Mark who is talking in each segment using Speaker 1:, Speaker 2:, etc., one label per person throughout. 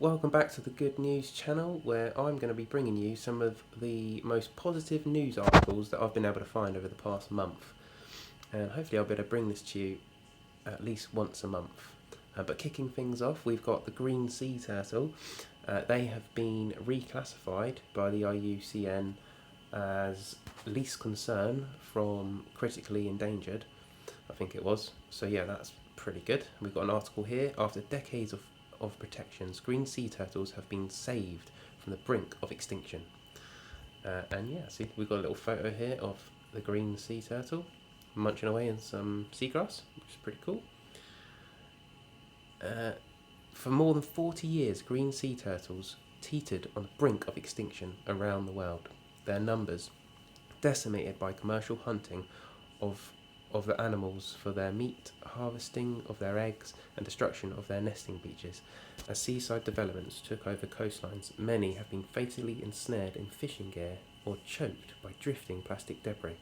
Speaker 1: welcome back to the Good News channel, where I'm going to be bringing you some of the most positive news articles that I've been able to find over the past month. And hopefully I'll be able to bring this to you at least once a month. But kicking things off, we've got the green sea turtle. They have been reclassified by the IUCN as least concern from critically endangered, I think it was. So yeah, that's pretty good. We've got an article here. After decades of protections, green sea turtles have been saved from the brink of extinction. And yeah, see, we've got a little photo here of the green sea turtle munching away in some seagrass, which is pretty cool. For more than 40 years, green sea turtles teetered on the brink of extinction around the world. Their numbers decimated by commercial hunting of the animals for their meat, harvesting of their eggs, and destruction of their nesting beaches. As seaside developments took over coastlines, many have been fatally ensnared in fishing gear or choked by drifting plastic debris.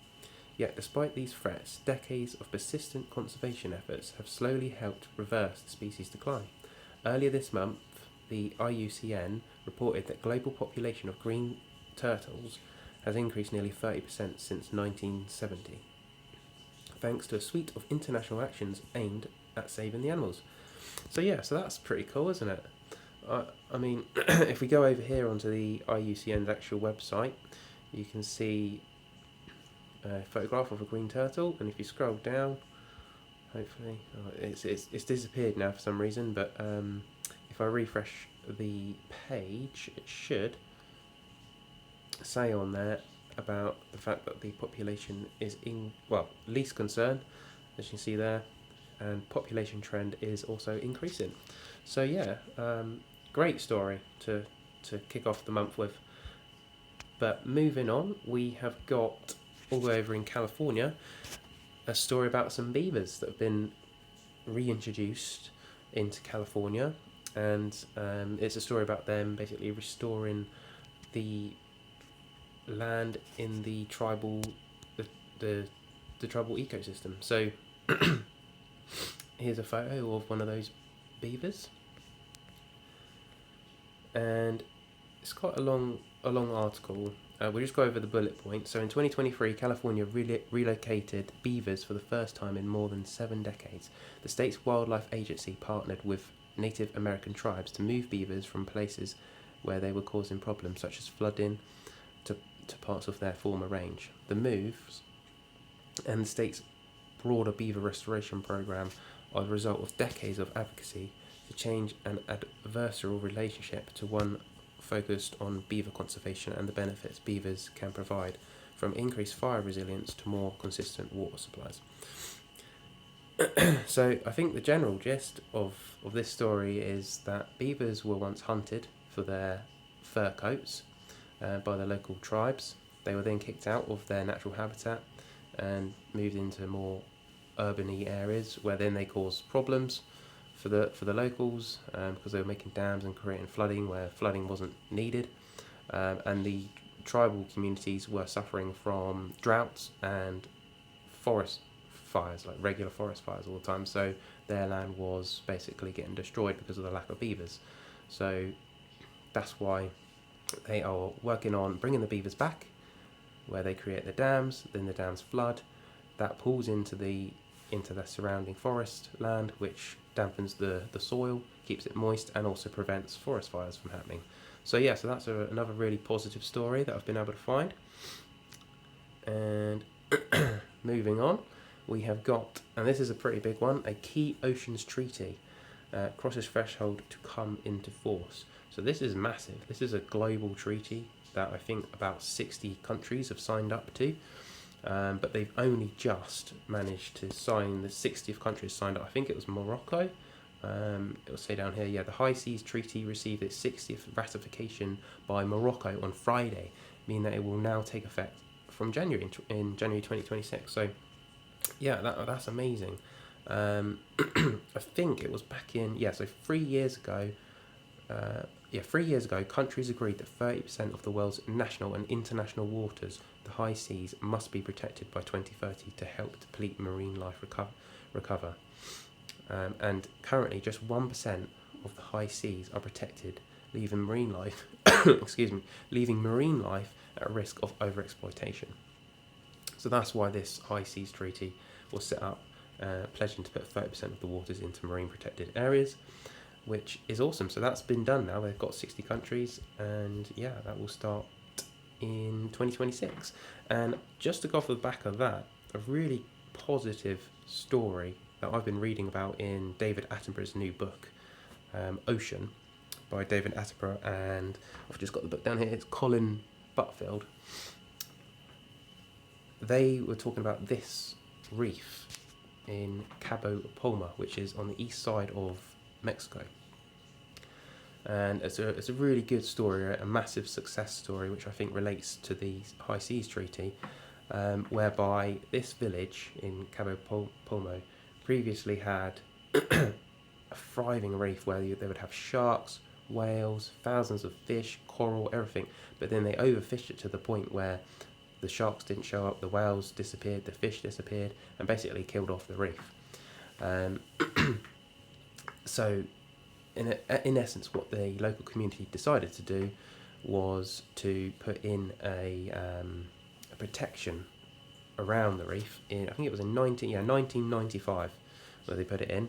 Speaker 1: Yet despite these threats, decades of persistent conservation efforts have slowly helped reverse the species decline. Earlier this month, the IUCN reported that global population of green turtles has increased nearly 30% since 1970. Thanks to a suite of international actions aimed at saving the animals. So yeah, so that's pretty cool, isn't it? I mean, if we go over here onto the IUCN's actual website, you can see a photograph of a green turtle, and if you scroll down, hopefully, it's disappeared now for some reason, but if I refresh the page, it should say on there about the fact that the population is least concern, as you can see there, and population trend is also increasing. So yeah, great story to kick off the month with. But moving on, we have got all the way over in California a story about some beavers that have been reintroduced into California, and it's a story about them basically restoring the land in the tribal tribal ecosystem. So here's a photo of one of those beavers, and it's quite a long article. We'll just go over the bullet points. So in 2023, California relocated beavers for the first time in more than 7 decades. The state's wildlife agency partnered with Native American tribes to move beavers from places where they were causing problems, such as flooding, to parts of their former range. The moves and the state's broader beaver restoration program are the result of decades of advocacy to change an adversarial relationship to one focused on beaver conservation and the benefits beavers can provide, from increased fire resilience to more consistent water supplies. So I think the general gist of this story is that beavers were once hunted for their fur coats by the local tribes. They were then kicked out of their natural habitat and moved into more urban-y areas, where then they caused problems for the locals, because they were making dams and creating flooding where flooding wasn't needed, and the tribal communities were suffering from droughts and forest fires, like regular forest fires all the time. So their land was basically getting destroyed because of the lack of beavers. So that's why they are working on bringing the beavers back, where they create the dams. Then the dams flood, that pulls into the surrounding forest land, which dampens the soil, keeps it moist, and also prevents forest fires from happening. So yeah, so that's another really positive story that I've been able to find. And moving on, we have got, and this is a pretty big one, a key oceans treaty crosses threshold to come into force. So this is massive. This is a global treaty that I think about 60 countries have signed up to. But they've only just managed to sign, the 60th country has signed up. I think it was Morocco. It'll say down here, yeah, the High Seas Treaty received its 60th ratification by Morocco on Friday, meaning that it will now take effect from January 2026. So yeah, that's amazing. I think it was back in, so 3 years ago. 3 years ago, countries agreed that 30% of the world's national and international waters, the high seas, must be protected by 2030 to help deplete marine life recover. And currently, just 1% of the high seas are protected, leaving marine life, leaving marine life at risk of overexploitation. So that's why this high seas treaty was set up, pledging to put 30% of the waters into marine protected areas, which is awesome. So that's been done now. They've got 60 countries, and yeah, that will start in 2026. And just to go off the back of that, a really positive story that I've been reading about in David Attenborough's new book, Ocean, by David Attenborough, and I've just got the book down here, it's Colin Butfield. They were talking about this reef in Cabo Palma, which is on the east side of Mexico. And it's a really good story, a massive success story, which I think relates to the High Seas Treaty, whereby this village in Cabo Palma previously had a thriving reef where they would have sharks, whales, thousands of fish, coral, everything. But then they overfished it to the point where the sharks didn't show up, the whales disappeared, the fish disappeared, and basically killed off the reef. So in essence, what the local community decided to do was to put in a protection around the reef. I think it was in 1995 where they put it in,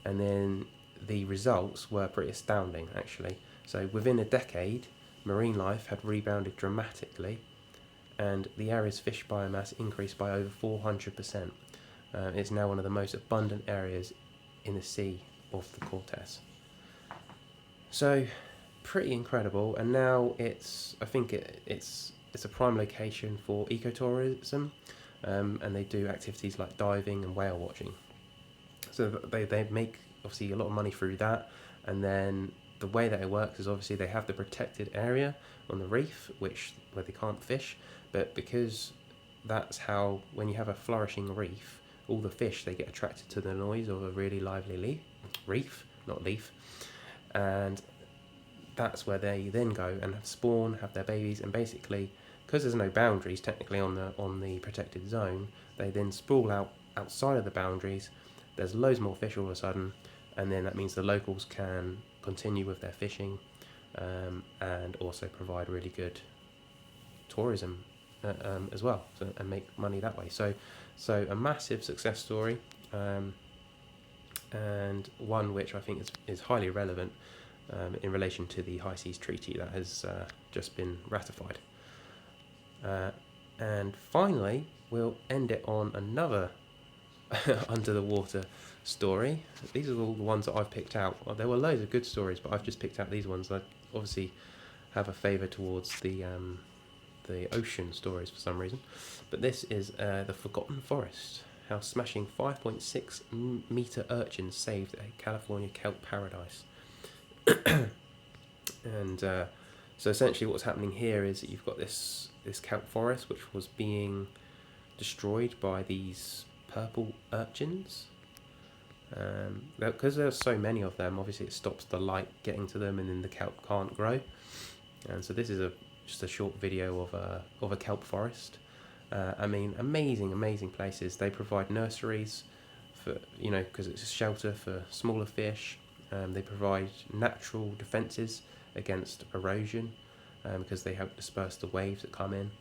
Speaker 1: and then the results were pretty astounding, actually. So within a decade, marine life had rebounded dramatically, and the area's fish biomass increased by over 400%. It's now one of the most abundant areas in the sea of the Cortes. So, pretty incredible, and now it's a prime location for ecotourism, and they do activities like diving and whale watching. So they make obviously a lot of money through that, and then the way that it works is obviously they have the protected area on the reef where they can't fish, but because that's how, when you have a flourishing reef, all the fish, they get attracted to the noise of a really lively reef, not leaf, and that's where they then go and spawn, have their babies, and basically, because there's no boundaries technically on the protected zone, they then sprawl out outside of the boundaries. There's loads more fish all of a sudden, and then that means the locals can continue with their fishing, and also provide really good tourism as well, and make money that way. So a massive success story, and one which I think is highly relevant in relation to the High Seas Treaty that has just been ratified. And finally, we'll end it on another under the water story. These are all the ones that I've picked out. Well, there were loads of good stories, but I've just picked out these ones. I obviously have a favour towards the ocean stories for some reason. But this is the Forgotten Forest, how smashing 5.6 metre urchins saved a California kelp paradise. And so essentially what's happening here is that you've got this kelp forest which was being destroyed by these purple urchins. Because there's so many of them, obviously it stops the light getting to them, and then the kelp can't grow. And so this is just a short video of a kelp forest. I mean, amazing places. They provide nurseries for, because it's a shelter for smaller fish. They provide natural defences against erosion, because they help disperse the waves that come in.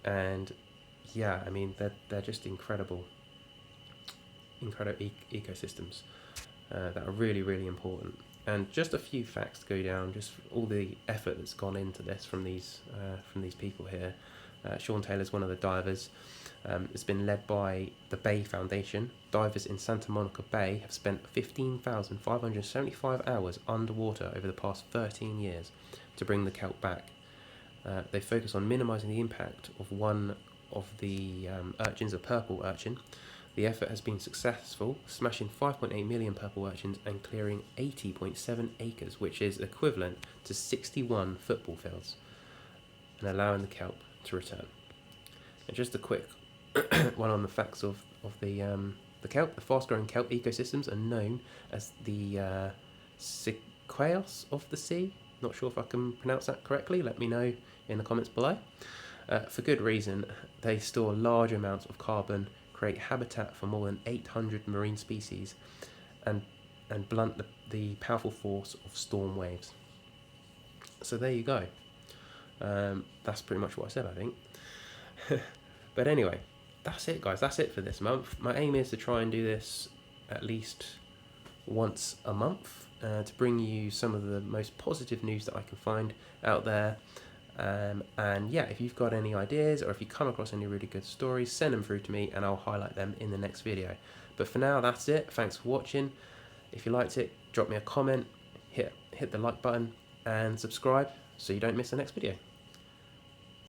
Speaker 1: And yeah, I mean, they're just incredible ecosystems that are really important. And just a few facts to go down, just all the effort that's gone into this from these people here. Sean Taylor's one of the divers. It's been led by the Bay Foundation. Divers in Santa Monica Bay have spent 15,575 hours underwater over the past 13 years to bring the kelp back. They focus on minimising the impact of one of the urchins, a purple urchin. The effort has been successful, smashing 5.8 million purple urchins and clearing 80.7 acres, which is equivalent to 61 football fields, and allowing the kelp to return. And just a quick one on the facts of the kelp. The fast-growing kelp ecosystems are known as the sequoias of the sea. Not sure if I can pronounce that correctly. Let me know in the comments below. For good reason. They store large amounts of carbon, create habitat for more than 800 marine species, and and blunt the powerful force of storm waves. So there you go. That's pretty much what I said, I think. But anyway, that's it, guys. That's it for this month. My aim is to try and do this at least once a month to bring you some of the most positive news that I can find out there. And yeah, if you've got any ideas or if you come across any really good stories, send them through to me and I'll highlight them in the next video. But for now, that's it. Thanks for watching. If you liked it, drop me a comment, hit the like button and subscribe so you don't miss the next video.